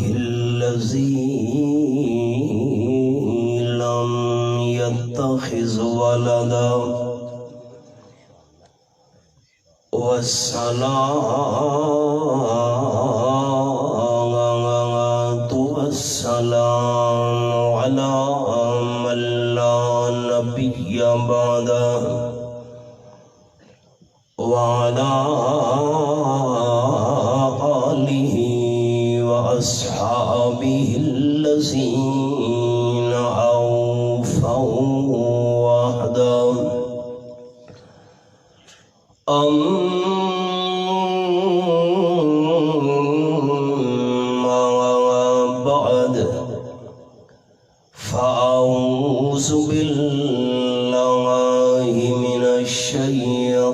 الذي لم يتخذ ولدا والصلاة والسلام على من لا نبي بعده وعلى آله وأصحابه الذين أوفوا وحده أما بعد فأعوذ بالله من الشيطان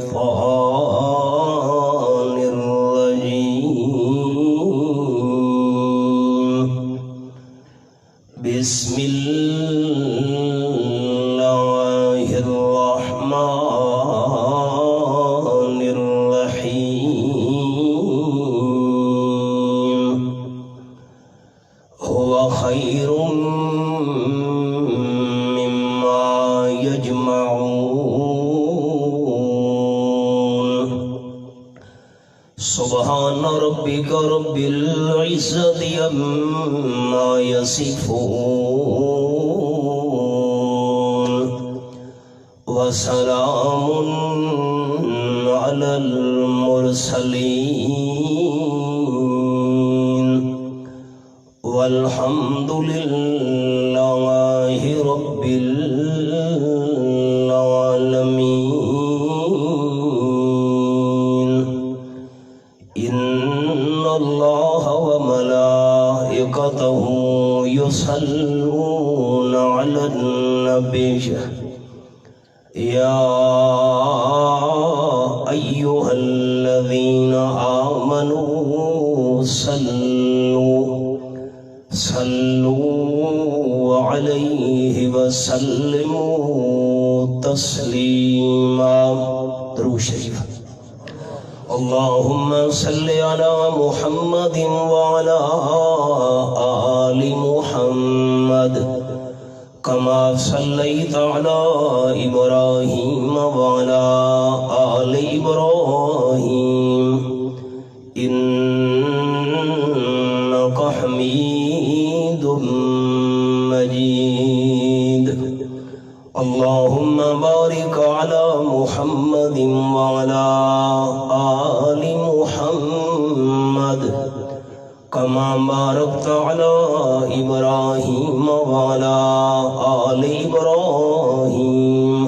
الرجيم بسم الله الرحمن الرحيم هو خير مما يجمعون سبحان ربك رب العزة عما يصفون وسلام على المرسلين والحمد لله رب العالمين إن الله وملائكته يصلون على النبي يا أيها الذين آمنوا صلوا عليه وسلموا تسليما. درود شریف. اللهم صل على محمد وعلى آل محمد كما صليت على إبراهيم وعلى آل إبراهيم إنك حميد مجيد. اللهم بارك على محمد وعلى آل محمد كما باركت على إبراهيم وعلى آل إبراهيم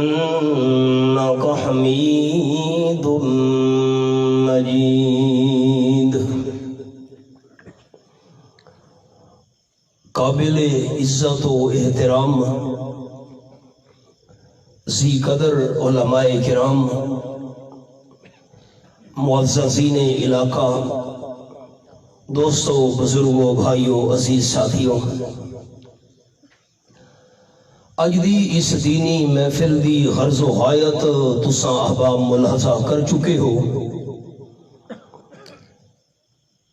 إنك حميد مجيد. قابل عزت و احترام ذی قدر علماء کرام، معززین علاقہ، دوستوں، بزرگوں، بھائیوں، عزیز ساتھیوں، اج دی اس دینی محفل دی غرض و غایت تساں احباب ملاحظہ کر چکے ہو.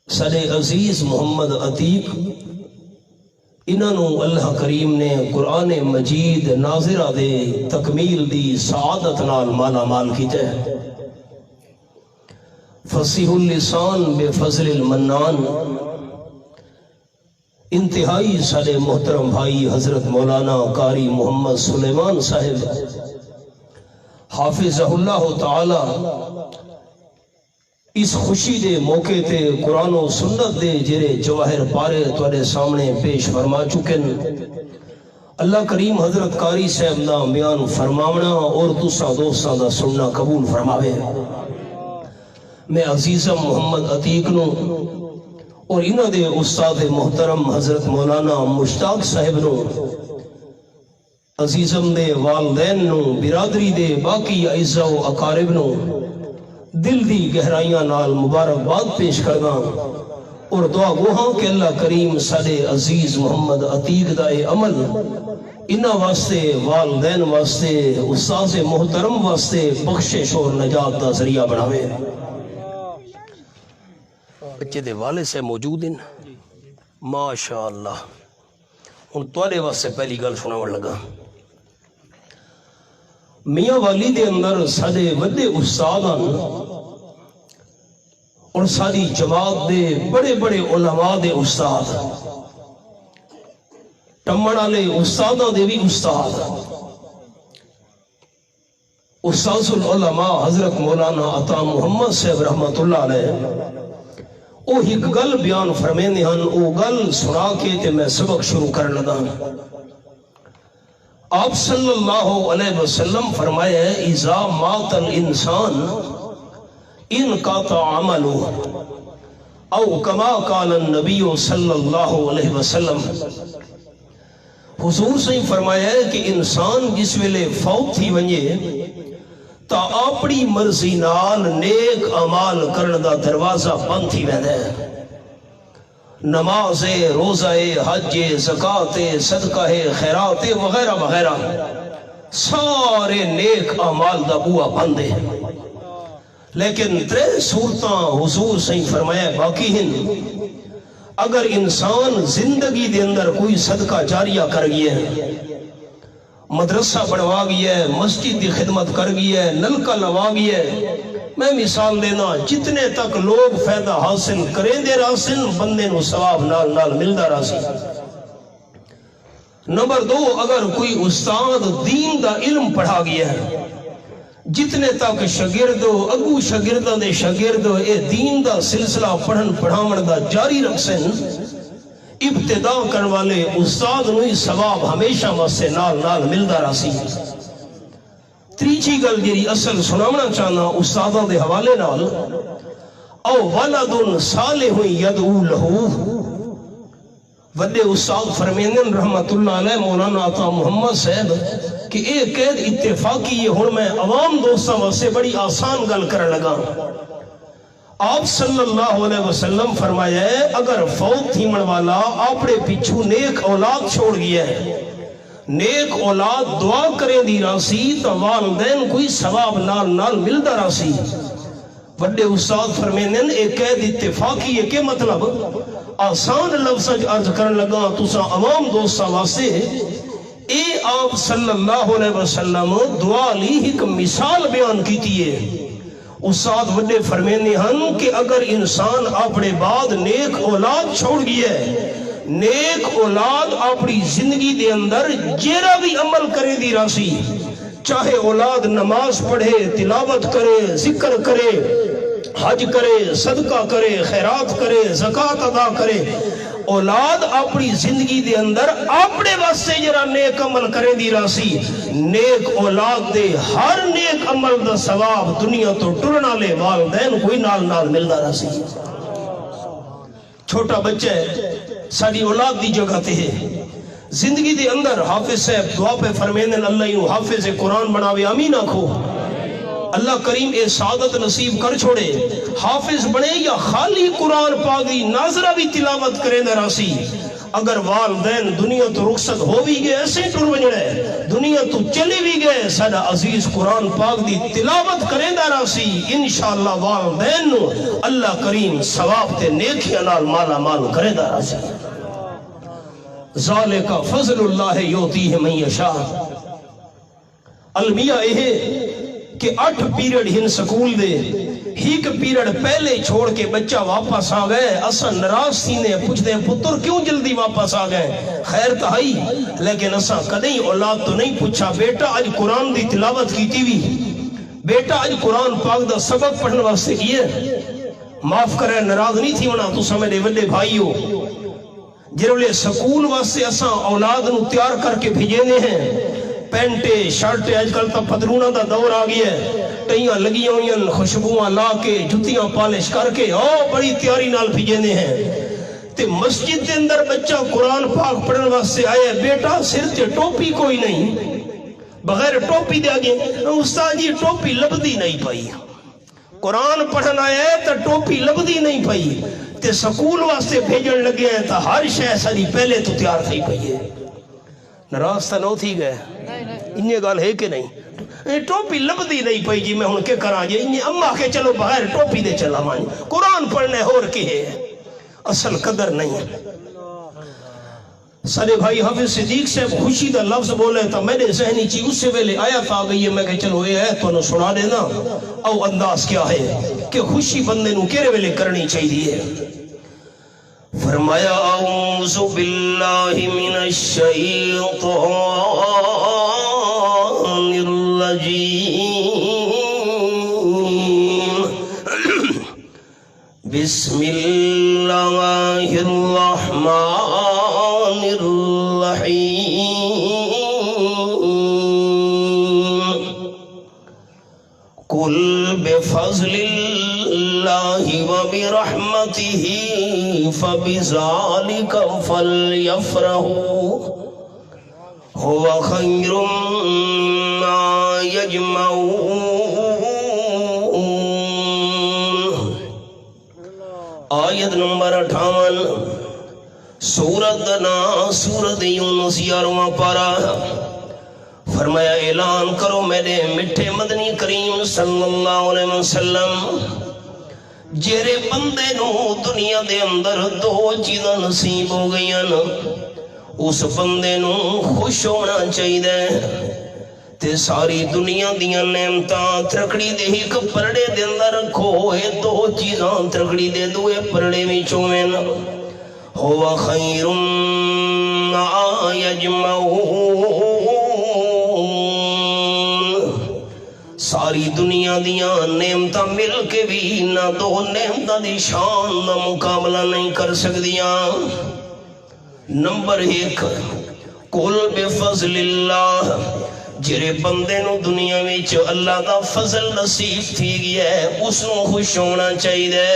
سارے عزیز محمد عتیق انہوں اللہ کریم نے قرآن مجید ناظرہ دے تکمیل دی سعادت نال مالا مال کیتا ہے. فصیح اللسان بے فضل المنان انتہائی سارے محترم بھائی حضرت مولانا قاری محمد سلیمان صاحب حافظہ اللہ تعالی اس خوشی دے موقع تے قرآن و سنت دے جرے جواہر پارے توڑے سامنے پیش فرما چکن. اللہ کریم حضرت قاری صاحب دا بیان فرماونا اور دوسرا دوستاں دا سننا قبول فرماوے. میں عزیزم محمد عتیق نو اور انہ دے استاد محترم حضرت مولانا مشتاق صاحب نو، عزیزم دے والدین نو، برادری دے باقی اعزاء و اقارب نو دل دی گہرائیاں نال مبارکباد پیش کرنا اور دعا گوہاں کہ اللہ کریم سارے عزیز محمد عتیق دا عمل انہ واسطے، والدین واسطے، استاذ محترم واسطے بخشش اور نجات دا ذریعہ بناوے. بچے دے والد سے موجود ہیں ماشاء اللہ. ہوں تھوڑے واسطے پہلی گل سناون لگا. میاں والی دے اندر سارے وڈے استاد اور ساری جماعت دے بڑے بڑے علماء دے استاد ٹمڑ والے استاداں دے بھی استاد استاذ العلماء حضرت مولانا عطا محمد صاحب رحمت اللہ علیہ وہ ایک گل بیان فرمیندے ہن. وہ گل سنا کے تے میں سبق شروع کرن لگا. آپ صلی اللہ علیہ وسلم فرمایا ہے اذا مات الانسان انقطع عمله او کما قال النبی صلی اللہ علیہ وسلم. حضور سے فرمایا ہے کہ انسان جس ویلے فوت تھی ونجے تا اپنی مرضی نال نیک اعمال کرن دا دروازہ بند تھی ویندا ہے. نماز ہے، روزہ ہے، حج ہے، زکوٰۃ ہے، صدقہ ہے، خیرات ہے وغیرہ وغیرہ سارے نیک اعمال دا بوا بند ہے. لیکن ترے صورتاں حضور سے فرمایا باقی ہیں. اگر انسان زندگی دے اندر کوئی صدقہ جاریہ کر گیا ہے، مدرسہ بنوا گیا ہے، مسجد کی خدمت کر گیا ہے، نلکا لوا گیا ہے، میں مثال دینا جتنے تک لوگ فائدہ حاصل کریں دے راسن بندے نو ثواب نال نال ملدا راسی. نمبر 2 اگر کوئی استاد دین دا علم پڑھا گیا ہے، جتنے تک شاگردو اگو شاگرداں دے شاگردو اے دین دا سلسلہ پڑھن پڑھاون دا جاری رکھسن، ابتدا کرن والے استاد نو ہی ثواب ہمیشہ واسطے نال نال ملدا راسی. تیجی گل جی اصل سناونا چاہنا استاداں دے حوالے نال او ولد صالح یدعو لہو. وڈے استاد فرمیندن رحمت اللہ علیہ مولانا عطا محمد صاحب کہ اے قید اتفاقی یہ ہن میں عوام دوستاں واسطے بڑی آسان گل کرن لگا. آپ صلی اللہ علیہ وسلم فرمایا ہے اگر فوت تھیمن والا اپنے پیچھو نیک اولاد چھوڑ گیا ہے، نیک اولاد دعا کریں دی راسی تو والدین کوئی ثواب نال نال ملدا راسی. بڑے استاد فرمیندن ایک قید اتفاقی ہے کہ مطلب آسان لفظ عرض کرن لگا تساں عوام دوستاں واسطے اے آپ صلی اللہ علیہ وسلم دعا لی ایک مثال بیان کیتی ہے. استاد وڈے فرمیندے ہن کہ اگر انسان اپنے بعد نیک اولاد چھوڑ گیا ہے، نیک اولاد اپنی زندگی دے اندر جیرا بھی عمل کرے دی راسی، چاہے اولاد نماز پڑھے، تلاوت کرے، ذکر کرے، حج کرے، صدقہ کرے، خیرات کرے، زکوٰۃ ادا کرے، اولاد اپنی زندگی دے اندر اپنے واسطے جرا نیک عمل کرے دی راسی، نیک اولاد دے ہر نیک عمل دا ثواب دنیا تو ٹرنا لے والدین کوئی نال نال ملدا راسی. چھوٹا بچہ ہے ساری اولاد دی جگہ تے ہے، زندگی دے اندر حافظ صاحب دعا پہ فرمیندن اللہ یوں حافظ قرآن بناوے آمین آکھو. اللہ کریم اے سعادت نصیب کر چھوڑے حافظ بنے یا خالی قرآن پاکی ناظرہ بھی تلاوت کریں دا راسی. اگر والدین دنیا تو رخصت ہو بھی گئے ایسے ٹر بجڑے دنیا تو چلے بھی گئے سادہ عزیز قرآن پاک دی تلاوت کریں دا راسی، انشاءاللہ والدین اللہ کریم ثواب تے نیکیاں نال مالا مال کریں دا راسی. ذالک فضل اللہ یعطیہ من یشاء. المیہ اے کہ 8 پیریڈ ہن سکول دے، ایک پیریڈ پہلے چھوڑ کے بچہ واپس آ گئے. اساں ناراض سینے پوچھتے ہیں پتر کیوں جلدی واپس آ گئے؟ خیر تہائی لیکن اساں کدیں اولاد تو نہیں پوچھا بیٹا اج قرآن دی تلاوت کیتی وی، بیٹا اج قرآن پاک دا سبق پڑھن واسطے کیے. معاف کرے ناراض نہیں تھی ہونا تساں میرے وڈے بھائی ہو. جرولے سکول واسطے اساں اولاد نو تیار کر کے بھیجنے ہیں، پینٹے شرٹے اج کل تا پتلونا دا دور آ گیا ہے، ٹئیاں لگی ہوئیں خوشبوواں لا کے جتیاں پالش کر کے بڑی تیاری نال بھیجنے ہیں. تے مسجد دے اندر بچہ قرآن پاک پڑھن واسطے آئے، بیٹا سر تے ٹوپی کوئی نہیں، بغیر ٹوپی دے آگے استاد جی ٹوپی لبدی نہیں پائی. قرآن پڑھن آئے تو ٹوپی لبدی نہیں پائی، تے سکول واسطے بھیجن لگے ہیں تو ہر شے ساری پہلے تو تیار تھی پئی ہے. ناراض تا نو تھی گئے انہیں گال ہے کہ نہیں؟ ٹوپی لبدی نہیں پئی جی میں ہن کے کراں جی اما کے چلو بغیر ٹوپی دے چلا مانی قرآن پڑھنے اور کی ہے اصل قدر نہیں سارے بھائی حافظ صدیق سے خوشی دا لفظ بولے تو میرے ذہنی چی اس سے ویلے آیت آ گئی ہے میں کہ چلو یہ ہے تو انہوں سنا دینا او انداز کیا ہے کہ خوشی بندے نو کیرے ویلے کرنی چاہیے فرمایا اعوذ باللہ من الشیطان الرجیم بسم اللہ الرحمن الرحیم قل بفضل اللہ وبرحمتہ فبذالک فلیفرحوا هو خیر ما یجمعون آیت نمبر 58 سورت نا سورت یونس 11واں پارہ فرمایا اعلان کرو میرے مٹھے مدنی کریم صلی اللہ علیہ وسلم جیرے بندے نو دنیا دے اندر دو چیزاں نصیب ہو گئیاں اس بندے نو خوش ہونا چاہیے تے ساری دنیا دیاں نعمتاں ترکڑی دے ایک پرڑے دے اندر رکھو اے دو چیزاں ترکڑی دے دوے پرڑے وچوں وین ہوا خیر ما یجمعون ساری دنیا دیاں نعمتاں مل کے بھی نہ دو نعمتاں دی شان نہ مقابلہ نہیں کر سکدیاں نمبر 1 قل بفضل اللہ جرے بندے نو دنیا وچ اللہ دا فضل نصیب تھی گیا ہے اس نو خوش ہونا چاہیے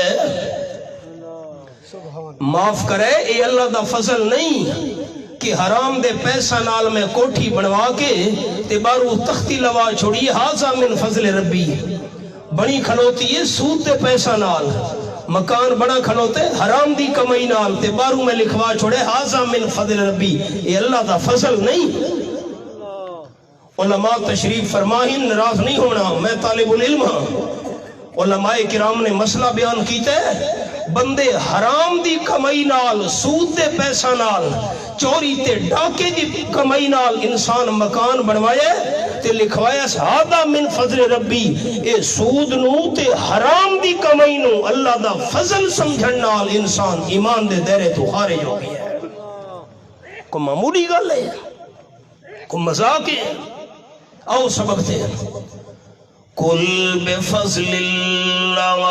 معاف کرے اے اللہ دا فضل نہیں کہ حرام دے پیسہ نال میں کوٹھی بنوا کے تے بارو تختی لوا چھوڑی ہاذا من فضل ربی بنی کھلوتی ہے سود دے پیسہ نال مکان بنا کھلوتے حرام دی کمائی نال تے بارو میں لکھوا چھوڑے ہاذا من فضل ربی اے اللہ دا فضل نہیں علماء تشریف فرمائیں ناراض نہیں ہونا میں طالب العلم ہاں علماء کرام نے مسئلہ بیان کیتا ہے بندے حرام دی کمائی نال سود دے پیسہ نال چوری تے ڈاکے دی کمائی نال انسان مکان بنوائے تے لکھوایا ہاذا من فضل ربی اے سود نو تے حرام دی کمائی نو اللہ دا فضل سمجھن نال انسان ایمان دے دائرے تو خارج ہو گیا ہے کو معمولی گل ہے کو مذاق ہے آؤ سبق تھے قل بفضل اللہ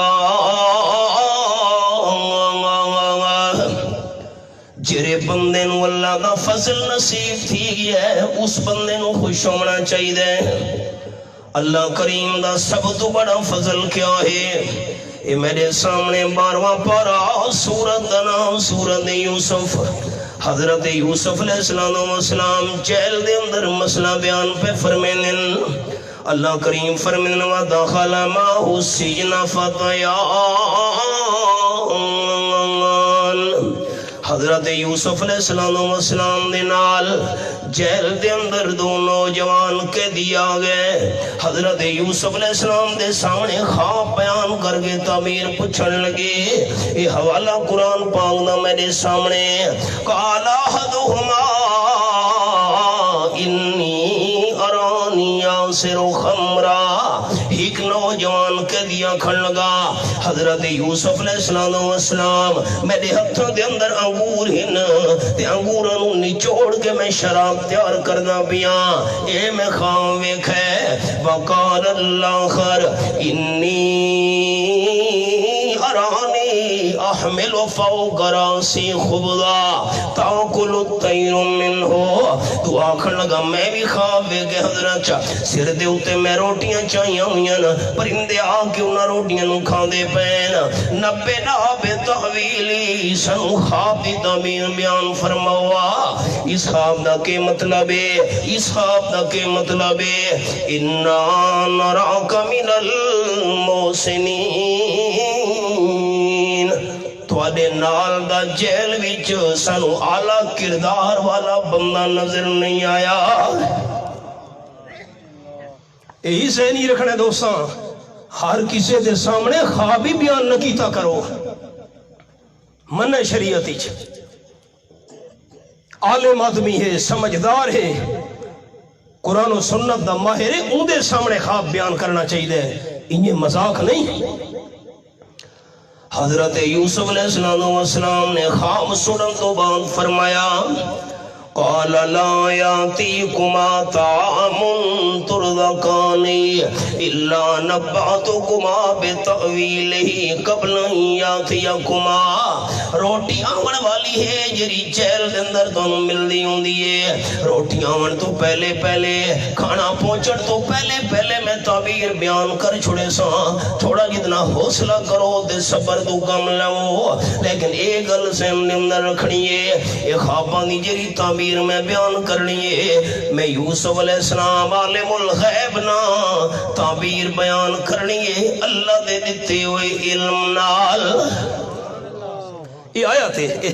جرے بندے نو اللہ دا فضل نصیب تھی گیا ہے اس بندے نو خوش ہونا چاہیے اللہ کریم دا سب تو بڑا فضل کیا ہے یہ میرے سامنے 12واں پارہ سورت دا نام سورت یوسف حضرت یوسف علیہ السلام جیل دے اندر مسئلہ بیان پہ فرمینن اللہ کریم فرمینن وَدَخَلَ مَعَهُ السِّجْنَ فَتَيَانِ حضرت یوسف علیہ السلام دے نال جیل دے اندر دو نوجوان کے دیا گئے حضرت یوسف علیہ السلام دے سامنے خواب بیان کر کے تعبیر پوچھن لگے یہ حوالہ قرآن پاک دا میرے سامنے قال احدہما انی ارانی آسر خمرا ایک نوجوان کے دیا کھڑ لگا حضرت یوسف علیہ السلام میرے ہتھوں دے اندر انگور ہن تے انگوروں نچوڑ کے میں شراب تیار کرنا پیا اے میں خواب ویکھے وقال الآخر انی ارانی احمل فوق راسی خبزا تاکل الطیر منہ تو آکھن لگا میں بھی خواب ویکھے حضرت سر دے اتے میں روٹیاں چاہیاں ہوئیاں پرندے آ کے انہاں روٹیاں نو کھان دے پین نبینا بے تحویلی سنو خواب دی تعبیر بیان فرماوا اس خواب دا کے مطلب ہے اس خواب دا کے مطلب ہے انا نراک من المحسنین تواڈے نال دا جیل وچ سانو اعلیٰ کردار والا بندہ نظر نہیں آیا یہی سے نہیں رکھنا دوستاں، ہر کسی دے سامنے خواب ہی بیان نہ کیتا کرو، من شریعت ہی عالم آدمی ہے، سمجھدار ہے، قرآن و سنت دا ماہر ہے، ان دے سامنے خواب بیان کرنا چاہیے، انہیں مذاق نہیں۔ حضرت یوسف علیہ السلام نے خواب سنن تو بعد فرمایا قال لا یاتیکما طعام ترزقانی الا نبعتکما بتأویلہ قبل یاتیکما، روٹی آمن والی ہے جری چیل دے اندر تانوں ملدی ہوندی ہے، روٹی آمن تو پہلے کھانا پہنچن تو پہلے میں تعبیر بیان کر چھڑے ساں، تھوڑا جتنا حوصلہ کرو تے صبر تو کم لو، لیکن ایک گل سامنے اندر رکھنی ہے، یہ خواباں دی جری تعبیر میں بیان کرنی ہے، میں یوسف علیہ السلام عالم الغیب نا تعبیر بیان کرنی ہے اللہ دے دیتے ہوئے علم نال۔ یہ آیت ہے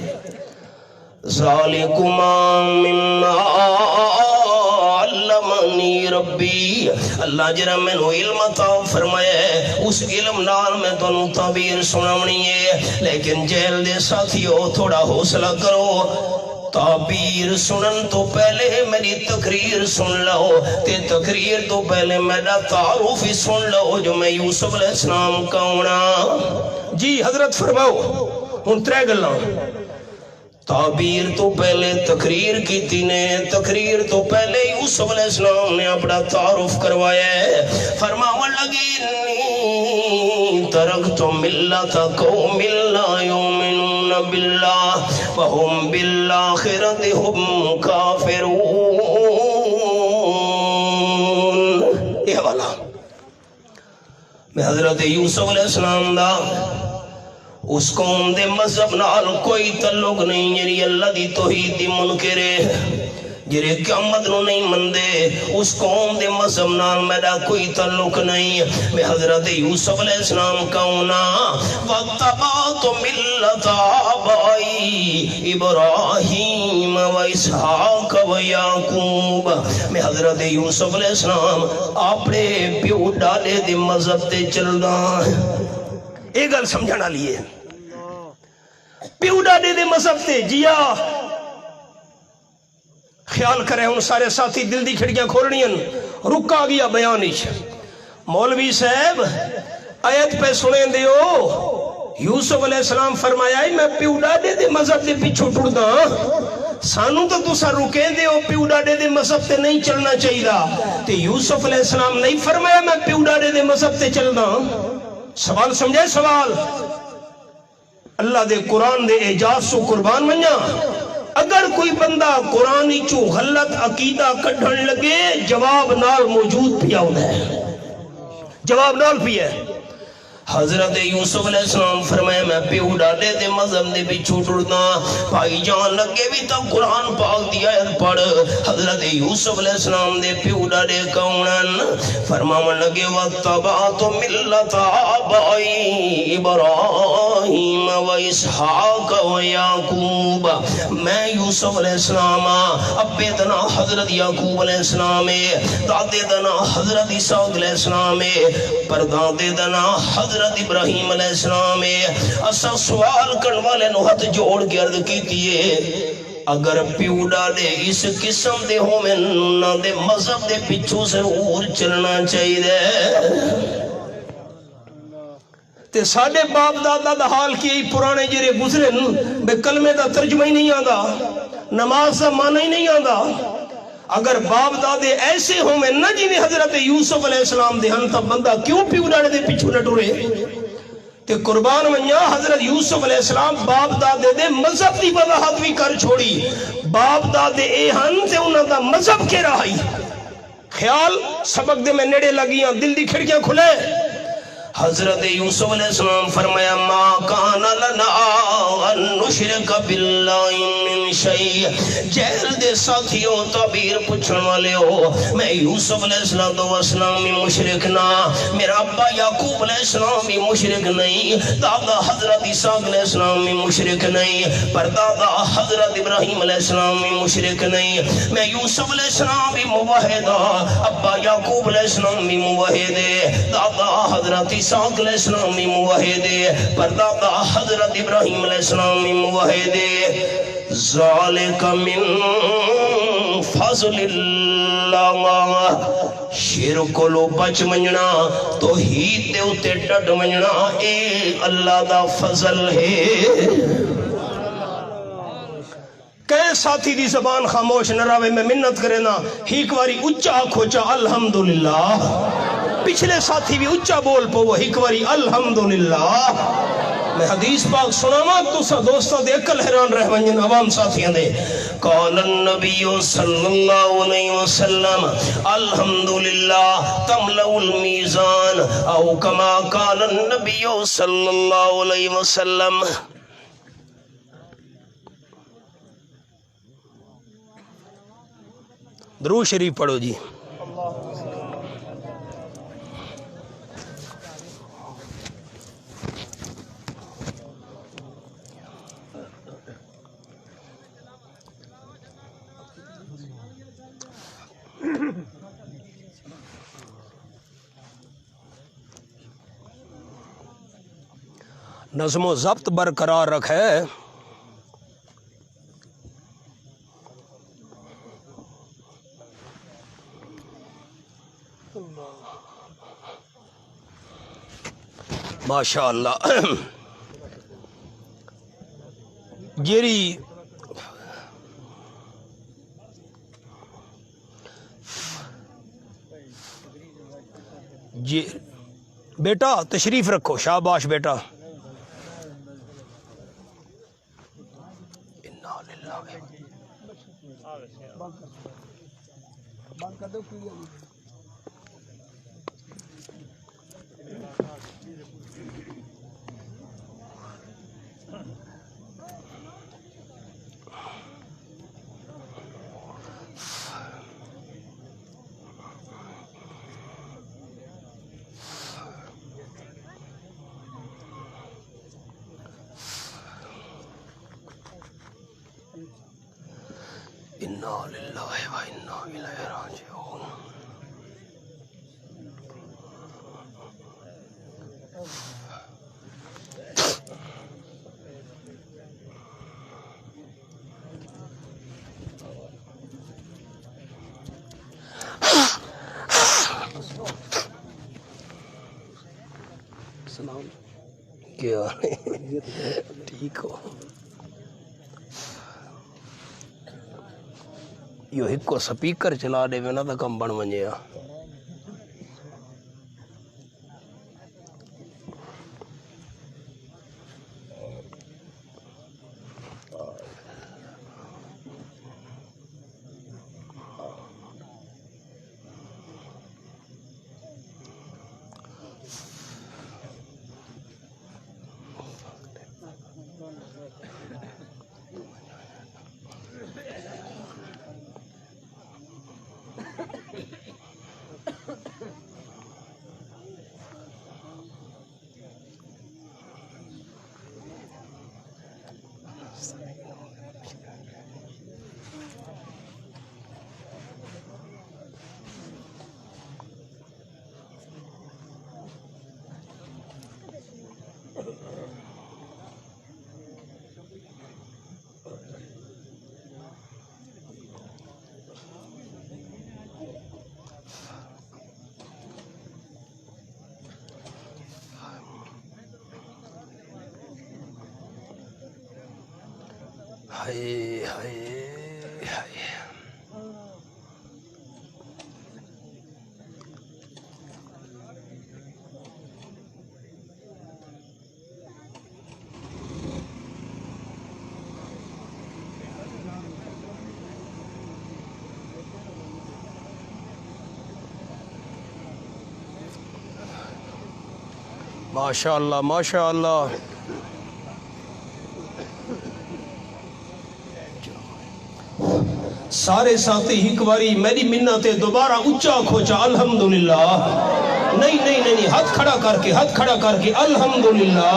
ذالکما مما علمنی ربی، اللہ جرا میں نو علم عطا فرمایا ہے، اس علم نال میں تانوں تعبیر سناونی ہے، لیکن جیل دے ساتھیو تھوڑا حوصلہ کرو، تعبیر سنن تو پہلے میری تقریر سن لو، تے تقریر تو پہلے میرا تعارف ہی سن لو جو میں یوسف علیہ السلام کہونا۔ جی حضرت فرماؤ ان ترے گلاں، تعبیر تو پہلے تقریر کی تینے، تقریر تو پہلے یوسف علیہ السلام نے اپنا تعارف کروایا ہے، فرماون لگی انی ترکت ملت قوم لا یؤمنون باللہ وہم بالآخرۃ ہم کافرون۔ یہ والا میں حضرت یوسف علیہ السلام دا اس قوم دے مذہب نال کوئی تعلق نہیں، جری اللہ دی توحید دی منکر ہے، جری قیامت نو نہیں مندے، اس قوم دے مذہب نال میرا کوئی تعلق نہیں، میں حضرت یوسف علیہ السلام کہونا وَاتَّبَعْتُ مِلَّتَ آبَائِي ابراہیم و اسحاق و یعقوب، میں حضرت یوسف علیہ السلام اپنے پیو ڈالے دے مذہب تے چلدا۔ ایک گل سمجھنا لیے پیو ڈاڈے دے مذہب تے جیا، خیال کریں ان سارے ساتھی دل دی کھڑکیاں کھولنیاں، رکا گیا بیانش مولوی صاحب آیت پہ سنیں دیو، یوسف علیہ السلام فرمایا میں پیو ڈاڈے دے مذہب دے پیچھو ٹر دا، سانو تو تسا رکیں دیو پیو ڈاڈے دے مذہب تے نہیں چلنا چاہیے، تے یوسف علیہ السلام نہیں فرمایا میں پیو ڈاڈے دے مذہب تے چل دا۔ سوال سمجھے؟ سوال اللہ دے قرآن دے اعجاز سو قربان منیا، اگر کوئی بندہ قرآن چو غلط عقیدہ کڈھن لگے جواب نال موجود پیا ہوتا ہے، جواب نال پیا ہے۔ حضرت یوسف علیہ السلام فرمایا میں پیو ڈاڈے دے مذہب دے پیچھے ٹردا، بھائی جان لگے بھی تو قرآن پاک دی آیت پڑھ، حضرت یوسف علیہ السلام دے پیو ڈاڈے کونن، فرماون لگے وَاتَّبَعْتُ مِلَّتَ آبَائِي ابراہیم و اسحاق و یعقوب، میں یوسف علیہ السلام ابے دنا حضرت یعقوب علیہ السلام، دادے دنا حضرت اسحاق علیہ السلام، پردادے دنا حضرت ابراہیم علیہ السلام۔ اسا سوال کرن والے نو ہاتھ جوڑ کے عرض کیتی ہے اگر پیو ڈاڈے اس قسم دے ہو میں نہ دے مذہب دے پیچھو ضرور چلنا چاہیے، تے ساڑھے باپ دادا دا حال کی پرانے جرے گزرے بے کلمے دا ترجمہ ہی نہیں آندا، نماز دا معنی ہی نہیں آندا، اگر باپ دادے ایسے ہوں میں نہ جی حضرت یوسف علیہ السلام دے ہن تب بندہ کیوں پیو ڈاڑے دے پیچھو نہ ٹورے، تے قربان منیا حضرت یوسف علیہ السلام باپ دادے دے مذہب دی وضاحت بھی کر چھوڑی، باپ دادے اے ہن تے انہاں دا مذہب کے رہائی، خیال سبق دے میں نیڑے لگیاں دل دی کھڑکیاں کھلے، حضرت یوسف علیہ السلام فرمایا ما کان لنا ان نشرک باللہ من شیء، جہل دے ساتھیوں تعبیر پوچھن والے ہو، میں یوسف علیہ السلام بھی مشرک نہ، میرا ابا یعقوب علیہ السلام بھی مشرک نہیں، دادا حضرت اسحاق علیہ السلام بھی مشرک نہیں، پر دادا حضرت ابراہیم علیہ السلام بھی مشرک نہیں، میں یوسف علیہ السلام بھی موحد ہاں، ابا یعقوب علیہ السلام بھی موحد ہے، دادا حضرت اسحاق علیہ السلام بھی موحد ہے، پر دادا حضرت ابراہیم علیہ السلام بھی موحد ہے۔ ذالک من فضل اللہ، شرک لو بچ منجنا، توحید دے اتے ڈٹ منجنا، اے اللہ دا فضل ہے۔ کہیں ساتھی دی زبان خاموش نہ رہے، میں منت کرے نا ہیک واری اچھا کھوچا الحمدللہ، پچھلے ساتھی بھی اچھا بول پو وہ ہیک واری الحمدللہ۔ میں حدیث پاک سناما تو سا دوستوں دے اکل حیران رہ ونجن عوام ساتھیاں دے، قال النبی صلی اللہ علیہ وسلم الحمدللہ تملأ المیزان، او کما قال النبی صلی اللہ علیہ وسلم۔ درود شریف پڑھو جی۔ نظم و ضبط برقرار رکھے، ماشاءاللہ۔ جیری جی بیٹا تشریف رکھو، شاباش بیٹا۔ انا للہ و انا الیہ راجعون۔ سلام کیا ٹھیک ہو؟ یو ہک کو سپیکر چلا دے میں نہ تا کم بن ونجے ہاں۔ ہائے ہائے ہائے۔ ماشاءاللہ ماشاءاللہ. سارے ساتھی ایک باری میری منت دوبارہ اچھا کھوچا الحمدللہ. نہیں ہاتھ کھڑا کر کے الحمدللہ.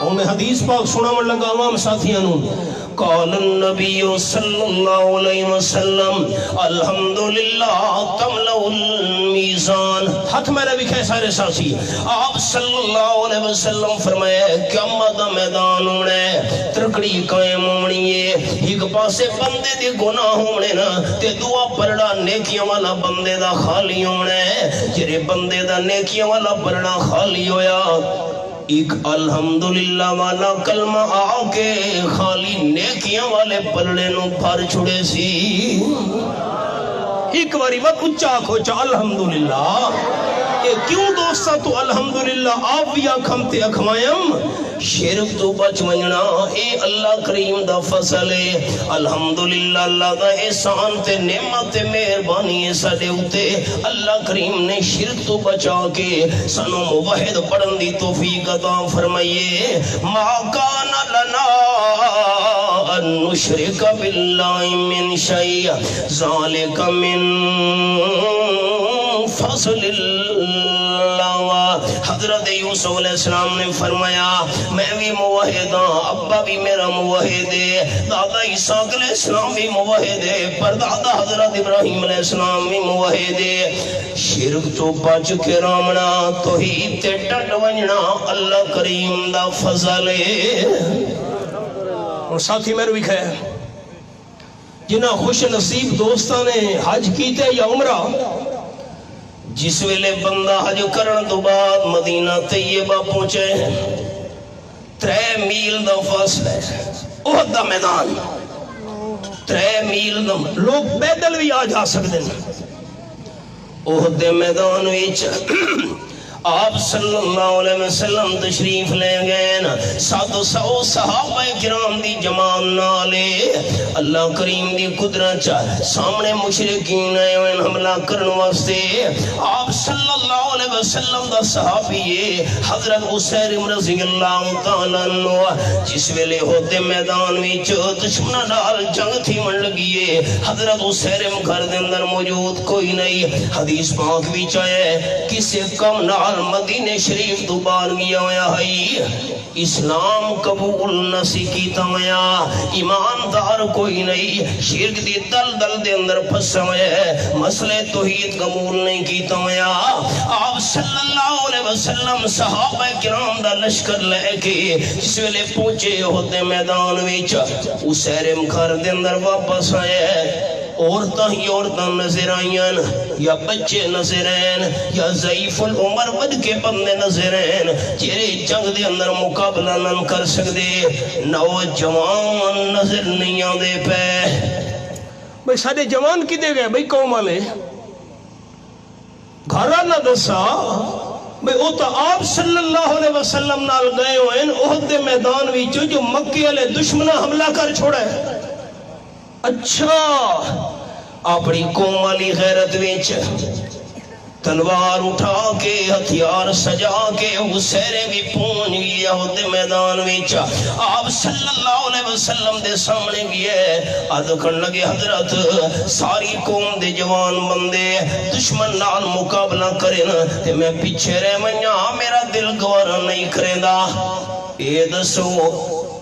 اور میں حدیث پاک سناون لگا عوام ساتھیاں نوں. قال النبی صلی اللہ علیہ وسلم الحمدللہ تملأ المیزان. ہاتھ میرے بھی کہے سارے ساتھی. آپ صلی اللہ علیہ وسلم فرمایا قیامت دا میدان ہونا ہے, ترکڑی قائم ہونی ہے. ایک پاسے بندے دے گناہ ہونے نا تے دعا پڑھنا نیکیاں والا بندے دا خالی ہونا ہے. جڑے بندے دا نیکیاں والا پڑھنا خالی ہویا, ایک الحمدللہ والا کلمہ آ کے خالی نیکیاں والے پلڑے نو بھر چھڑے سی. ایک باری وقت اچھا کھوچا الحمدللہ. اے کیوں دوستا تو الحمدللہ آپ بھی آکھم تے اکھوائم. شرک تو بچ ونجنا اے اللہ کریم دا فضل ہے. الحمدللہ اللہ دا احسان تے نعمت تے مہربانی ہے ساڈے اوتے. اللہ کریم نے شرک تو بچا کے سانو موحد پڑھن دی توفیق عطا فرمائیے. ما کان لنا ان نشرک باللہ من شیء ذالک من فضل اللہ. حضرت یوسف علیہ السلام نے فرمایا میں بھی موحد ہاں, ابا بھی میرا موحد ہے, دادا اسحاق علیہ السلام بھی موحد ہے, پردادا حضرت ابراہیم علیہ السلام بھی موحد ہے. شرک تو بچ کے رامنا توحید تے ڈٹ ونجنا اللہ کریم دا فضل ہے. اور ساتھی میرے بھی کہے جنہ خوش نصیب دوستاں نے حج کیتے یا عمرہ, جس ویلے بندہ حج کرن تو بعد مدینہ طیبہ پہنچے, 3 میل دا فاصلہ ہے, احد دا میدان 3 میل دا, لوگ پیدل بھی آ جا سکتے ہیں. احد دے میدان وچ آپ صلی اللہ علیہ وسلم تشریف لے گئے نا, 700 صحابہ کرام دی جماعت نالے. اللہ کریم دی قدرت چاہ سامنے مشرکین آئے ہوئے حملہ کرن واسطے. آپ صلی اللہ علیہ وسلم دا صحابی حضرت صاحب رضی اللہ تعالیٰ عنہ جس ویلے ہوتے میدان وچ دشمناں نال جنگ تھی من لگیے, حضرت صاحب گھر دے اندر موجود کوئی نہیں. حدیث پاک وچ آئے کسے کم نال مدینہ شریف تو بار گیا ہویا ہے, اسلام قبول نسی کیتا ہویا, ایماندار کوئی نہیں, شرک دی دل دے اندر پھنسا ہویا ہے, مسئلہ توحید قبول نہیں کیتا ہویا. آپ صلی اللہ علیہ وسلم صحابہ کرام دا لشکر لے کے جس ویلے پہنچے ہوتے میدان وچ, اس سیرم گھر دے اندر واپس آئے. عورتاں نظر آئین, یا بچے نظر آئین, یا ضعیف العمر ود کے بندے نظر آئین جیرے جنگ دے اندر مقابلہ نہ کر سکتے. نوجوان نظر نہیں آدے پہ. بھئی سارے جوان کی دے گئے بھئی قوم والے گھرہ نہ دسا. بھئی او تا آپ صلی اللہ علیہ وسلم نال گئے ہوئے احد دے میدان وچ جو مکے والے دشمنہ حملہ کر چھوڑے. اچھا اپنی قوم والی غیرت وچ تلوار اٹھا کے ہتھیار سجا کے حسیرے بھی پہنچ گیا ہوتے میدان وچ. آپ صلی اللہ علیہ وسلم دے سامنے گئے, عرض کرن لگے حضرت ساری قوم دے جوان بندے دشمن نال مقابلہ کرن تے میں پیچھے رہ منیا, میرا دل گوارا نہیں کرے دا. اے دسو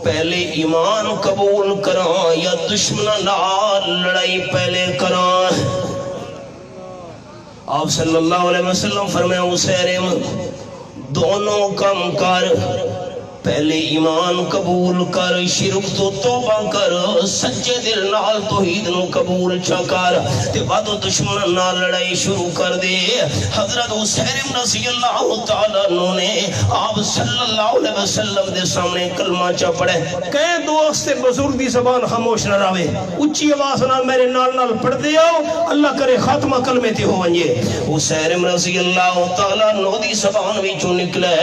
پہلے ایمان قبول کراں یا دشمناں نال لڑائی پہلے کراں؟ آپ صلی اللہ علیہ وسلم فرمایا اسیرم دونوں کم کر, پہلے ایمان قبول کر, شرک تو توبہ کر, سچے دل نال توحید نو قبول چا کر, تے بعد دشمن نال لڑائی شروع کر دے. حضرت صاحب رضی اللہ تعالیٰ عنہ نے آپ صلی اللہ علیہ وسلم دے سامنے کلمہ چا پڑھے. کہیں دوست بزرگ دی زبان خاموش نہ راوے, اچھی آواز نال میرے نال پڑھ دے آؤ, اللہ کرے خاتمہ کلمے تے ہو ونجے. صاحب رضی اللہ تعالیٰ عنہ دی زبان وچوں نکلے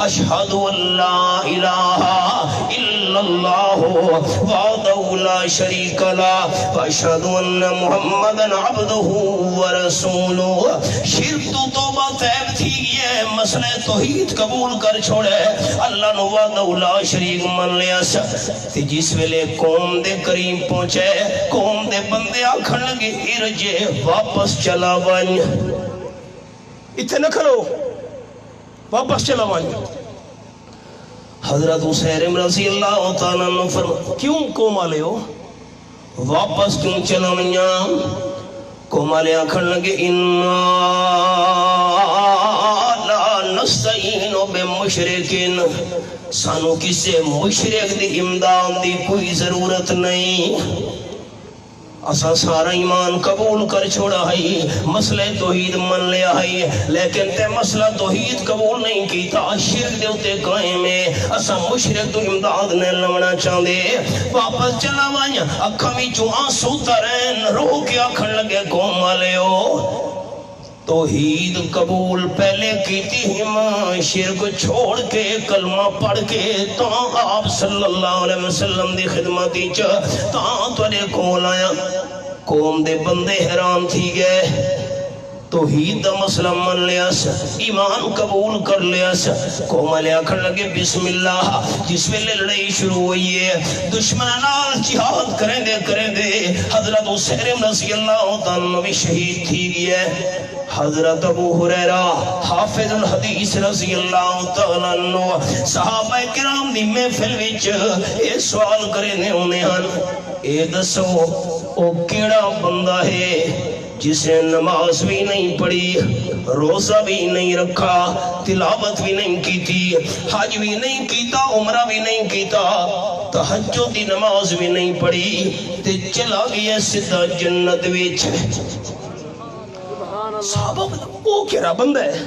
اشہد اللہ الہ الا اللہ وحدہ لا شریک لہ واشہد ان محمدا عبدہ ورسولہ۔ شرک تو توبہ طیب تھی، یہ مسئلہ توحید قبول کر چھوڑے، اللہ نو وحدہ لا شریک من لیا سا۔ تے جس ویلے قوم دے قریب پہنچے، قوم دے بندے آکھن لگے ارجے واپس چلا ون، اتنے نہ کھلو، واپس چلا ون۔ حضرت صاحب رضی اللہ تعالیٰ عنہ فرمایا کیوں قوم والے ہو، واپس کیوں چلا ونیاں؟ قوم والے آکھن لگے انا لا نستعین بمشرکین، سانو کسے مشرک دی امداد دی کوئی ضرورت نہیں، اسا سارا ایمان قبول کر چھوڑا ہے، مسئلہ توحید من لیا ہے، لیکن تے مسئلہ توحید قبول نہیں کیتا، شرک دے اتے قائم ہے، اسا مشرک تو امداد نے لونا چاہدے۔ واپس چلا وائیں، اکھاں وچوں آنسو ترین، رو کے آکھن لگے قوم والے ہو توحید قبول پہلے کیتی ہم، شرک چھوڑ کے کلمہ پڑھ کے تا آپ صلی اللہ علیہ وسلم دی خدمتی تا تھوڑے کول آیا۔ قوم دے بندے حیران تھی گئے، توحید دا مسئلہ من لیا سا، ایمان قبول کر لیا سا۔ قوم والے آکھن لگے بسم اللہ، جس ویلے لڑائی شروع ہوئی ہے، دشمن نال جہاد کریں دے، حضرت صاحب رضی اللہ تعالیٰ بھی شہید تھی گیا ہے۔ حضرت ابو ہریرہ حافظ الحدیث رضی اللہ تعالیٰ عنہ صحابہ کرام دی محفل وچ اے سوال کرنے ہونے ہن، اے دسو او کیڑا بندہ ہے جس نے نماز بھی نہیں پڑھی، روزہ بھی نہیں رکھا، تلاوت بھی نہیں کیتی، حج بھی نہیں کیتا، عمرہ بھی نہیں کیتا، تہجد دی نماز بھی نہیں پڑھی، تے چلا گیا سیدھا جنت وچ۔ صحابہ وہ کیڑا بندہ ہے،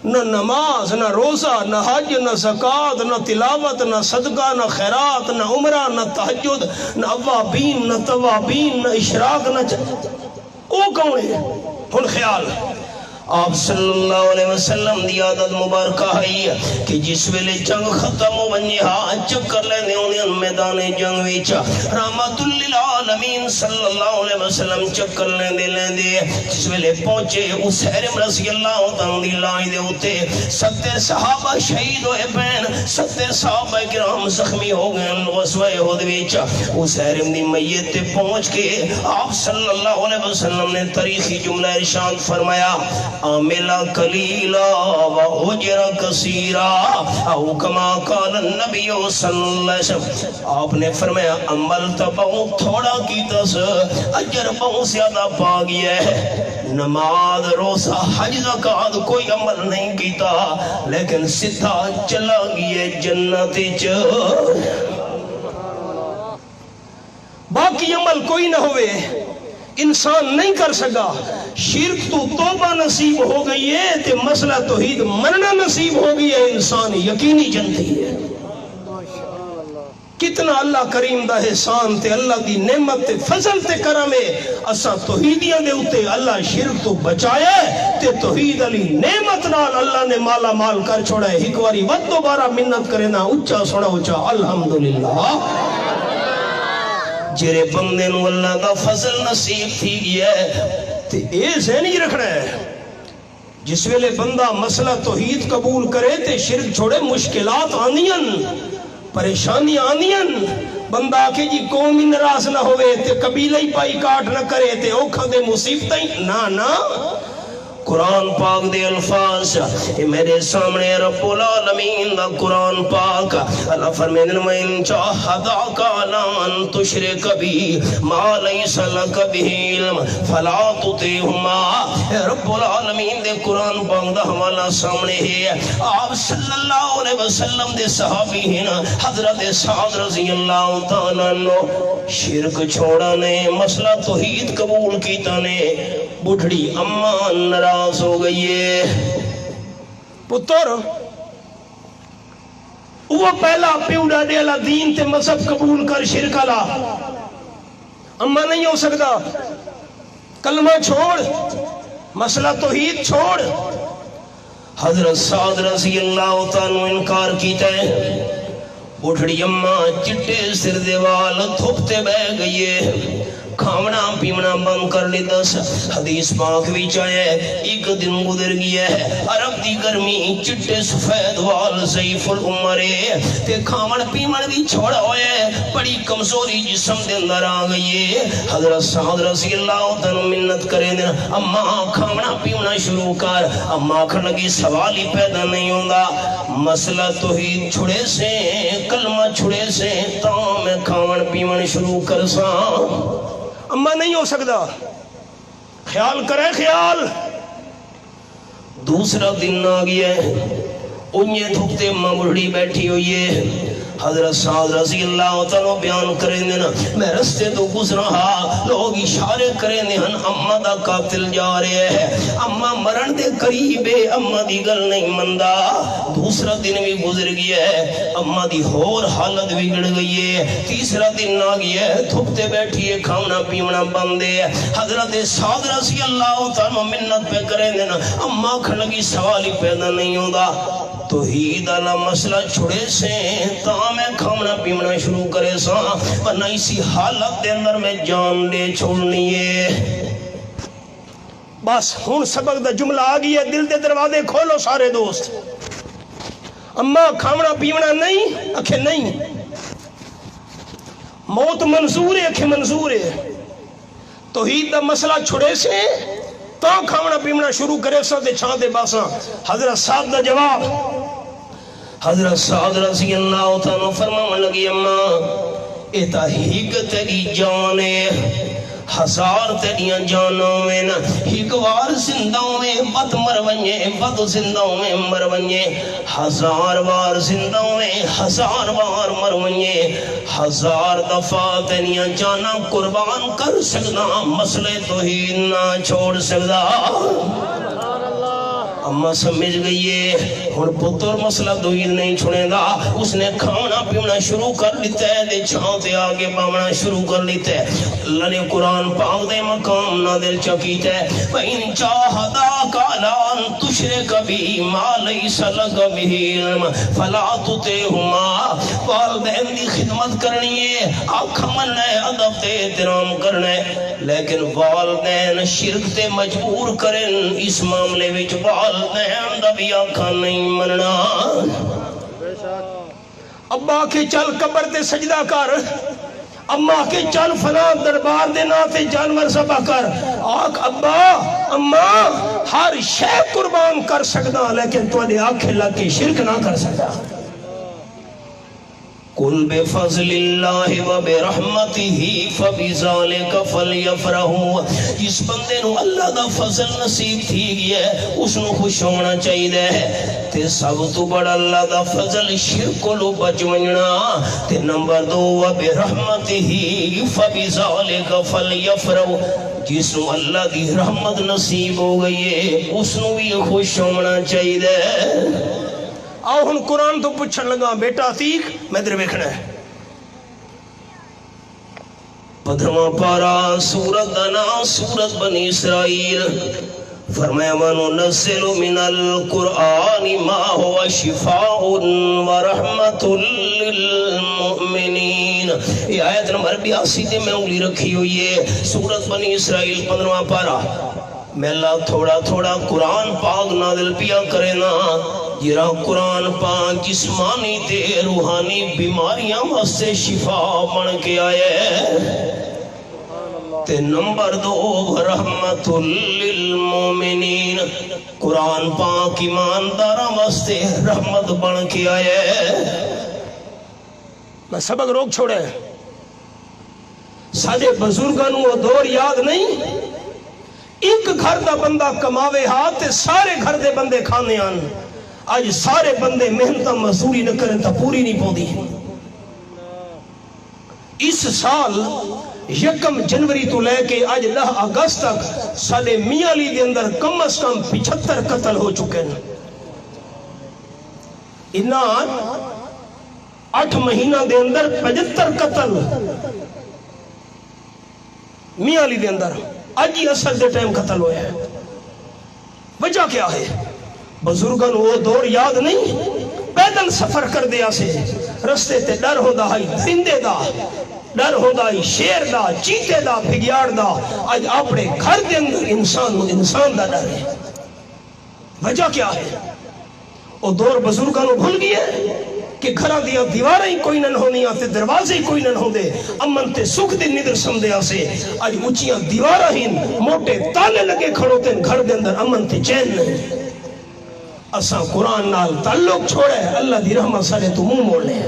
نہ نماز نہ روزہ نہ حج نہ زکوٰۃ نہ تلاوت نہ صدقہ نہ خیرات نہ عمرہ نہ تہجد نہ اوابین نہ توابین نہ اشراق نہ وہ کون ہے؟ ہن خیال آپ صلی اللہ علیہ وسلم دی عادت مبارکہ ہے کہ جس ویلے جنگ ختم ہو ونجے ہاں چکر لینے ہونے میدان جنگ ویچ رحمت للعالمین صلی اللہ علیہ وسلم چکر لیندے جس ویلے پہنچے اس حرم رضی اللہ تعالیٰ دی لائی دے ہوتے 70 صحابہ شہید ہوئے پین 70 صحابہ کرام زخمی ہو گئے غزوہ احد ویچ اس حرم دی میت تے پہنچ کے آپ صلی اللہ علیہ وسلم نے تاریخی جملہ ارشاد فرمایا عاملہ قلیلہ و اجر کثیرہ او کما قال النبی صلی اللہ علیہ وسلم آپ نے فرمایا عمل تا بہت تھوڑا کیتا سے اجر بہت زیادہ پا گیا ہے نماز روزہ حج زکوٰۃ کوئی عمل نہیں کیتا لیکن سدھا چلا گیا جنت باقی عمل کوئی نہ ہوئے انسان نہیں کر سکا شرک تو توبہ نصیب ہو گئی ہے تے مسئلہ توحید مننا نصیب ہو گئی ہے انسان یقینی جنتی ہے کتنا اللہ کریم دا احسان تے اللہ دی نعمت تے فضل تے کرمے اسا توحیدیاں دے اتے اللہ شرک تو بچایا تے توحید علی نعمت نال اللہ نے مالا مال کر چھوڑا ہے ایک واری ود دوبارہ منت کرے نا اچھا سوڑا اچھا الحمدللہ جرے بندے نو اللہ دا فضل نصیب تھی گیا ہے تے اے ذہنی رکھنا ہے جس ویلے بندہ مسئلہ توحید قبول کرے تے شرک چھوڑے مشکلات آنیاں پریشانی آنیاں بندہ آکے جی قومی نراز نہ ہوئے تے قبیلہ ہی پائی کاٹ نہ کرے تے اوکھا دے مصیبتیں نا قرآن پاک دے الفاظ میرے سامنے رب العالمین دا قرآن پاک اللہ فرمیدن وَإِن جَاهَدَاكَ عَلَىٰ أَن تُشْرِكَ بِي مَا لَيْسَ لَكَ بِهِ عِلْمٌ فَلَا تُطِعْهُمَا رب العالمین دے قرآن پاک دا حوالہ سامنے ہے آپ صلی اللہ علیہ وسلم دے صحابی ہیں حضرت صاحب رضی اللہ تعالیٰ عنہ شرک چھوڑا نے مسئلہ توحید قبول کیتا نے بڑھڑی امان نراز ہو گئی ہے پتر وہ پہلا پیوڑا ڈیلا دین تے مذہب قبول کر شرک لا اما نہیں ہو سکتا کلمہ چھوڑ مسئلہ توحید چھوڑ حضرت صاحب رضی اللہ تعالیٰ انکار کیتا ہے بوٹھڑی اماں چٹے سر دیوال تھوپتے بہ گئیے کھاونا پیونا بند کر لیتا سا حدیث پاک بھی چاہے ایک دن گزر گیا ہے عرب دی گرمی چٹے سفید وال ضعیف العمرے تے کھاون پیون بھی چھوڑا ہوئے بڑی کمزوری جسم دے اندر آ گئی حضرت صاحب رضی اللہ عنہ منت کرے دن اماں کھاونا پیونا شروع کر اماں آخر لگی سوال ہی پیدا نہیں ہوندا مسئلہ توحید چھڑے سے کلمہ چھڑے سے تا میں کھاون پیون شروع کر سا اماں نہیں ہو سکتا خیال کرے خیال دوسرا دن آ گیا انہیں دھوکتے اماں بڑھڑی بیٹھی ہوئی ہے حضرت صاحب رضی اللہ تعالیٰ بیان کریں دینا میں رستے تو گزرا ہاں لوگ اشارے کریں دینا اماں دا قاتل جا رہے ہیں اماں مرن دے قریب ہے اماں دی گل نہیں مندہ دوسرا دن بھی گزر گیا ہے اماں دی ہور حالت بگڑ گئی ہے تیسرا دن آ گیا ہے تھوپتے بیٹھی ہے کھانا پیونا بندے حضرت صاحب رضی اللہ تعالیٰ منت پہ کریں دینا اماں کھلگی سوال ہی پیدا نہیں ہوتا توحید اللہ مسئلہ چھڑے سے تا میں کھانا پیونا شروع کرے سا ورنہ اسی حالت دے اندر میں جان دے چھوڑنی ہے بس ہون سبق دا جملہ آگئی ہے دل دے دروازے کھولو سارے دوست اماں کھانا پیونا نہیں اکھے نہیں موت منظور ہے اکھے منظور ہے توحید دا مسئلہ چھڑے سے تا کھانا پیونا شروع کرے سا دے چھاں دے باسا حضرت صاحب دا جواب حضرت صاحب رضی اللہ تعالیٰ فرمان لگی اماں ایتا ہیک تیری جانے ہزار تیریاں جانوں میں نا ہیک وار زندوں میں بد مرونیے بد زندوں میں مرونیے ہزار وار زندوں میں ہزار وار مرونیے ہزار دفعہ تیریاں جانا قربان کر سکنا مسئلے توحید نہ چھوڑ سکتا اماں سمجھ گئی ہے اور پتر مسئلہ توحید نہیں چھوڑے گا اس نے کھانا پیونا شروع کر لیتا ہے دے چھاں تے آگے باونا شروع کر لیتا ہے اللہ نے قرآن پاک دے مقام نادل چکیتا ہے وَإِن جَاهَدَاكَ عَلَىٰ أَن تُشْرِكَ بِهِ مَا لَيْسَ لَكَ بِهِ عِلْمٌ فَلَا تُطِعْهُمَا والدین دی خدمت کرنی ہے آنکھ مننا ہے ادب تے احترام کرنا ہے لیکن والدین شرک تے مجبور کریں اس معاملے وچ والدین دا بھی آنکھاں نہیں مننا ابا کے چل قبر تے سجدہ کر اماں کے چل فلان دربار دے ناتے جانور ذبح کر آنکھ ابا اماں ہر شے قربان کر سکتا لیکن تو نے آنکھیں لگ کے شرک نہ کر سکتا قُلْ بِفَضْلِ اللَّهِ وَبِرَحْمَتِهِ فَبِذَلِكَ فَلْيَفْرَحُوا جس بندے نو اللہ دا فضل نصیب تھی گیا ہے اس نو خوش ہونا چاہیے ہے تے سب تو بڑا اللہ دا فضل شرک لو بچ ونجنا تے نمبر 2 وَبِرَحْمَتِهِ فَبِذَلِكَ فَلْيَفْرَحُوا جس نو اللہ دی رحمت نصیب ہو گئی ہے اس نو بھی خوش ہونا چاہیے ہے آؤ ہن قرآن تو پوچھن لگا بیٹا عتیق میں در بیکھنا ہے 15واں پارا سورت دنا سورت بنی اسرائیل فرمایا وَنُنَزِّلُ مِنَ الْقُرْآنِ مَا هُوَ شِفَاءٌ وَرَحْمَةٌ لِّلْمُؤْمِنِينَ یہ آیت نمبر 82 دے میں انگلی رکھی ہوئی ہے سورت بنی اسرائیل 15واں پارا میں اللہ تھوڑا تھوڑا قرآن پاک نازل پیا کرے نا جرا قرآن پاک جسمانی تے روحانی بیماریاں واسطے شفا بن کے آئے تے نمبر 2 رحمت للمومنین قرآن پاک ایمانداراں واسطے رحمت بن کے آئے میں سبق روک چھوڑے ساڈے بزرگاں نوں وہ دور یاد نہیں ایک گھر دا بندہ کماوے ہاتھ تے سارے گھر دے بندے کھانے آن آج سارے بندے محنت مزدوری نہ کریں تا پوری نہیں پوندی اس سال 1 جنوری تو لے کے آج 10 اگست تک سالے میاں علی دے اندر کم از کم 75 قتل ہو چکے ہیں انہاں 8 مہینہ دے اندر 75 قتل میاں علی دے اندر آج ہی اصل دے ٹائم قتل ہویا ہے وجہ کیا ہے بزرگاں وہ دور یاد نہیں پیدل سفر کر دیا سے رستے تے ڈر ہوندا ہے درندے دا، ڈر ہوندا ہے شیر دا، چیتے دا، بھگیاڑ دا، آج اپنے گھر دے اندر انسان دا ڈر ہے۔ وجہ کیا ہے؟ وہ دور بزرگاں نو بھول گئے کہ گھراں دیاں دیواراں ہی کوئی نہ ہونیاں تے دروازے ہی کوئی نہ ہوندے، امن تے سکھ دی ندر سمدیا سے اج اونچیاں دیواراں ہی موٹے تالے لگے کھڑوتے گھر دے اندر امن تے چین نہیں۔ اساں قرآن نال تعلق چھوڑے، اللہ دی رحمت سارے تو منہ موڑ لے۔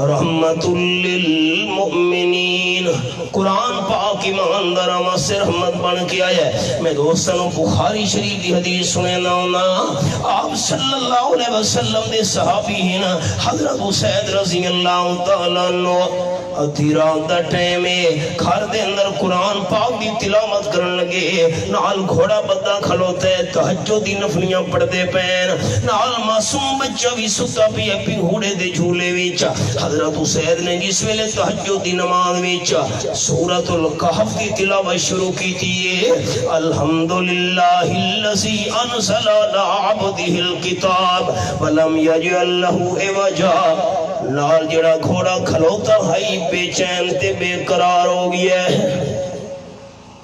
رحمت للمؤمنین، قرآن پاک ایماندار سے رحمت بن کے آیا ہے۔ میں دوستانوں بخاری شریف دی حدیث سنے نا، آپ صلی اللہ علیہ وسلم دے صحابی ہیں نا حضرت صاحب رضی اللہ تعالیٰ عنہ، ادھی رات دا ٹائم ہے، گھر دے اندر قرآن پاک دی تلاوت کرن لگے، نال گھوڑا بندہ کھلوتا ہے، تہجد دی نفلیاں پڑھدے پین، نال معصوم بچہ بھی ستا پیا گھوڑے دے جھولے وچ۔ حضرت حسین نے جس ویلے تہجد دی نماز وچ سورۃ الکہف دی تلاوت شروع کی تھی، الحمدللہ الذی انزل علی عبدہ الکتاب ولم یجعل لہ عوجا، نال جڑا گھوڑا کھلوتا ہے بے چین تے بے قرار ہو گیا ہے۔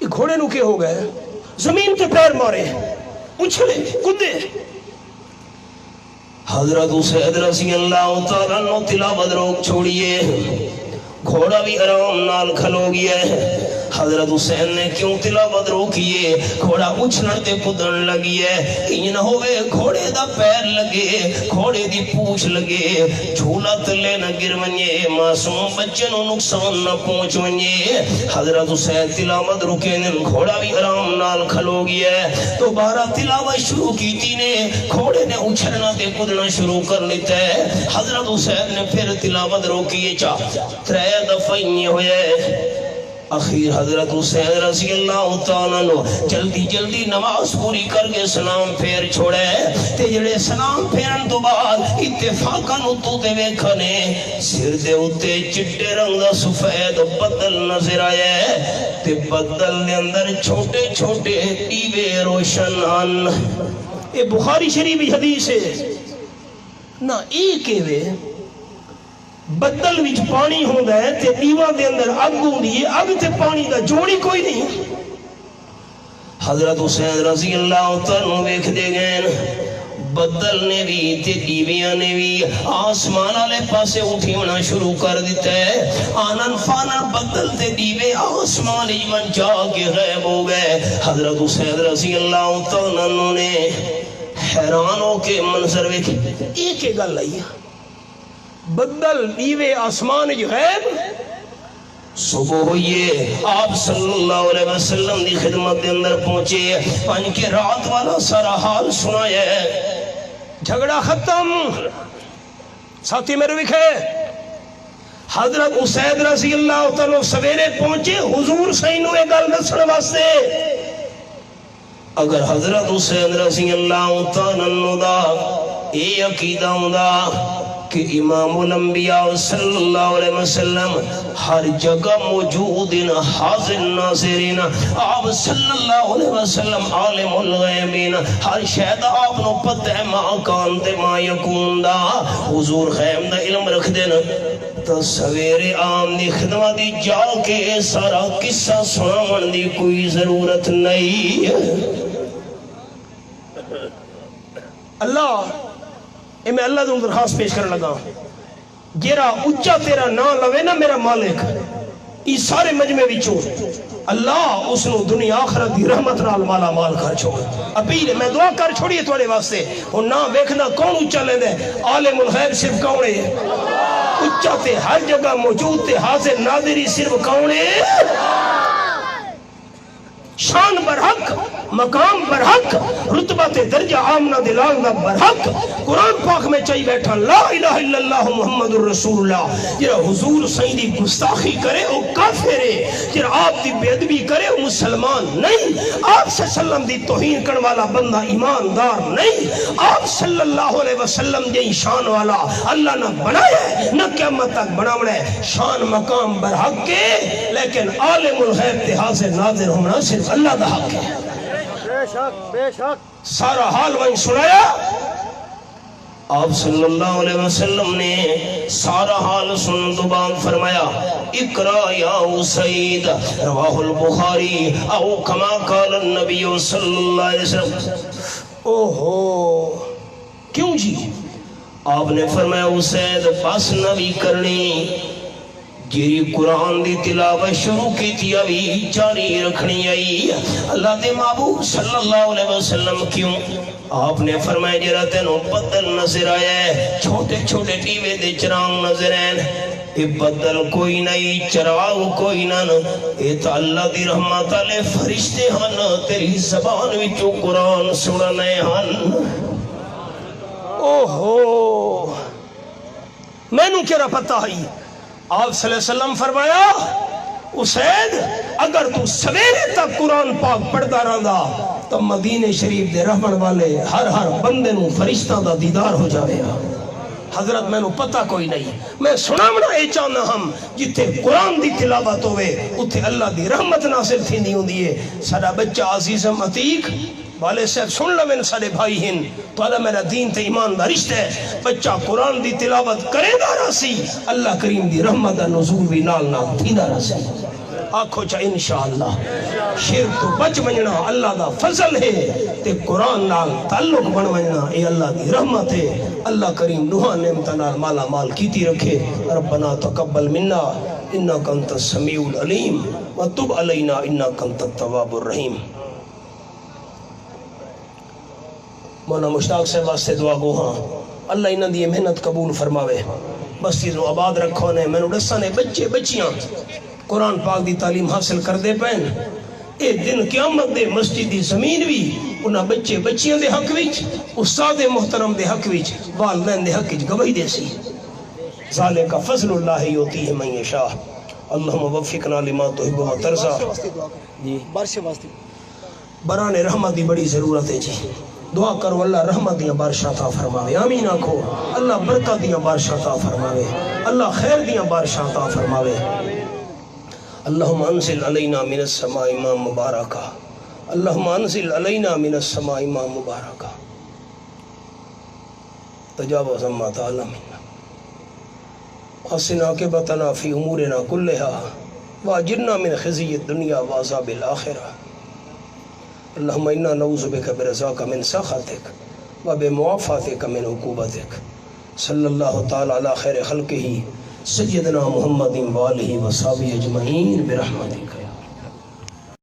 یہ گھوڑے نو کیا ہو گئے؟ زمین تے پیر مارے، اچھلے کودے۔ حضرت حسین رضی اللہ تعالیٰ عنہ تلاوت روک چھوڑیے، گھوڑا بھی آرام نال کھلو گیا ہے۔ حضرت حسین نے کیوں تلاوت روکیے؟ گھوڑا اچھلن تے کودن لگی ہے، یہ نہ ہوئے گھوڑے دا پیر لگے، گھوڑے دی پوچھ لگے، جھولا تلے نہ گر ونجے، معصوم بچے نو نقصان نہ پہنچ ونجے۔ حضرت حسین تلاوت روکے نے، گھوڑا بھی آرام نال کھلو گیا ہے۔ دوبارہ تلاوت شروع کیتی نے، گھوڑے نے اچھلنا تے کودنا شروع کر لیتا ہے۔ حضرت حسین نے پھر تلاوت روکیے، ترے دفعہ یہ ہوئے۔ اخیر حضرت حسین رضی اللہ تعالیٰ عنہ جلدی جلدی نماز پوری کر کے سلام پھیر چھوڑے، تے جڑے سلام پھیرن تو بعد اتفاقاً اتو دے ویکھنے سر دے اتے چٹے رنگ دا سفید بدل نظر آئے، تے بدل دے اندر چھوٹے چھوٹے دیوے روشن آن۔ یہ بخاری شریف حدیث ہے نہ، ایک ہے بدل وچ پانی ہوندا ہے تے دیواں دے اندر اگ ہوندی ہے، اگ تے پانی دا جوڑی کوئی نہیں۔ حضرت حسین رضی اللہ تعالیٰ ویکھ دے گئے، بدل نے بھی تے دیویاں نے بھی آسمان والے پاسے اٹھی ہونا شروع کر دیتا ہے۔ آنن فانن بدل تے دیوے آسمان من جا کے غائب ہو گئے۔ حضرت حسین رضی اللہ تعالیٰ نے حیران ہو کے منظر ویکھ، ایک گل آئی بدل دیوے آسمان غیب۔ صبح ہوئیے، آپ صلی اللہ علیہ وسلم دی خدمت دے اندر پہنچے، پن کے رات والا سارا حال سنایا ہے، جھگڑا ختم۔ ساتھی میرے وکھے حضرت حسین رضی اللہ تعالیٰ سویرے پہنچے حضور سینو ایک گل دسن واسطے۔ اگر حضرت حسین رضی اللہ تعالیٰ دا اے عقیدہ ہوندا کہ امام الانبیاء صلی اللہ علیہ وسلم ہر جگہ موجود حاضر ناظرین، آپ صلی اللہ علیہ وسلم عالم الغیبین، ہر شہد آپ نو پتہ ہے ما کان تے ما یکون دا، حضور غیب دا علم رکھ دینا، تو سویرے عام دی خدمت دی جا کے سارا قصہ سناون دی کوئی ضرورت نہیں۔ اللہ میں اللہ دوں درخواست پیش کرنے لگا، جیرا اچھا تیرا نام لوے نا میرا مالک، اس سارے مجمع وچوں اللہ اس نو دنیا آخرت دی رحمت نال مالا مال کر چھوڑ۔ اپیل میں دعا کر چھوڑیے تھوڑے واسطے، وہ نام ویکھنا کون اچھا لیندے؟ عالم الغیب صرف کون ہے؟ اچھا تے ہر جگہ موجود تے حاضر ناظری صرف کون ہے؟ شان برحق، مقام برحق، رتبہ تے درجہ آمنہ دلال دا برحق، قرآن پاک میں چاہی بیٹھا لا الہ الا اللہ محمد الرسول اللہ۔ جرا حضور سیدی گستاخی کرے وہ کافر ہے، جرا آپ دی بے ادبی کرے وہ مسلمان نہیں، آپ صلی اللہ علیہ وسلم دی توہین کرنے والا بندہ ایماندار نہیں۔ آپ صلی اللہ علیہ وسلم جی شان والا اللہ نہ بنایا ہے نہ قیامت تک بناونا ہے، شان مقام برحق کے، لیکن عالم الغیب تے حاضر ناظر ہونا صرف اللہ دا حق ہے۔ بے شک سارا حال وہیں سنایا، آپ صلی اللہ علیہ وسلم نے سارا حال سن تو بعد فرمایا اقرا یا اسید رواہ البخاری او کما قال النبی صلی اللہ علیہ وسلم۔ اوہو کیوں جی؟ آپ نے فرمایا اسید بس نبی کرنی جیری قرآن دی تلاوت شروع کی تھی ابھی جاری رکھنی آئی اللہ دے محبوب صلی اللہ علیہ وسلم کیوں؟ آپ نے فرمایا جرا تینوں بدل نظر آیا ہے چھوٹے چھوٹے ٹیوے دے چراغ نظر ہیں اے بدل کوئی نہیں چراغ کوئی نہ اے تا اللہ دی رحمت علیہ فرشتے ہن تیری زبان وچوں قرآن سننے ہن۔ اوہو میں نو کیا پتہ ہے؟ آپ صلی اللہ علیہ وسلم فرمایا اسید اگر تو سویرے تک قرآن پاک پڑھتا رہندا تو مدینے شریف دے رہن والے ہر بندے نو فرشتہ دا دیدار ہو جاوے گا۔ حضرت میں نو پتہ کوئی نہیں، میں سناونا اے چاہنا ہم جتے قرآن دی تلاوت ہوئے اتھے اللہ دی رحمت ناصل تھی نہیں ہوں دیئے۔ سارا بچہ عزیزم عتیق والے صاحب سن لویں سارے بھائی ہن تو اللہ میرا دین تے ایمان دا رشتہ ہے بچہ قرآن دی تلاوت کرے دا رسی اللہ کریم دی رحمت دا نزول بھی نال نال تھی دا رسی۔ آنکھو چاہ انشاءاللہ شرک تو بچ بننا اللہ دا فضل ہے تے قرآن نال تعلق بن بننا اے اللہ دی رحمت ہے۔ اللہ کریم نوحہ نعمت نال مالا مال کیتی رکھے۔ ربنا تقبل منا انکا انت السمیع العلیم وتب علینا انکا انت التواب الرحیم۔ مولانا مشتاق صاحب واسطے دعا گو ہاں اللہ انہاں دی محنت قبول فرماوے بستی نو آباد رکھو نے میں نو دساں نے بچے بچیاں قرآن پاک دی تعلیم حاصل کر دے پین اے دن قیامت دے مسجد دی زمین بھی انہاں بچے بچیاں دے حق وچ استاد محترم دے حق وچ والدین دے حق وچ گواہی دے سی۔ ذالک فضل اللہ یؤتیہ من یشاء اللہم وفقنا لما تحب و ترضى۔ جی بارش واسطے بران رحمت دی بڑی ضرورت ہے جی، دعا کرو اللہ رحمت دیاں بارشاں عطا فرماوے، آمین آکھو، اللہ برکت دیاں بارشاں عطا فرماوے، اللہ خیر دیاں بارشاں عطا فرماوے۔ اللہم انزل علینا من السماء ماء مبارکا، اللہم انزل علینا من السماء ماء مبارکا تجاوز عما تعالی منا حسنا عاقبتنا فی امورنا کلہا واجرنا من خزی الدنیا وعذاب الآخرہ۔ اللہم انا نعوذ بک برضاک من سخطک وبمعافاتک من عقوبتک۔ صلی اللہ تعالی علی خیر خلقہ سیدنا محمد وآلہ وصحبہ اجمعین برحمتک۔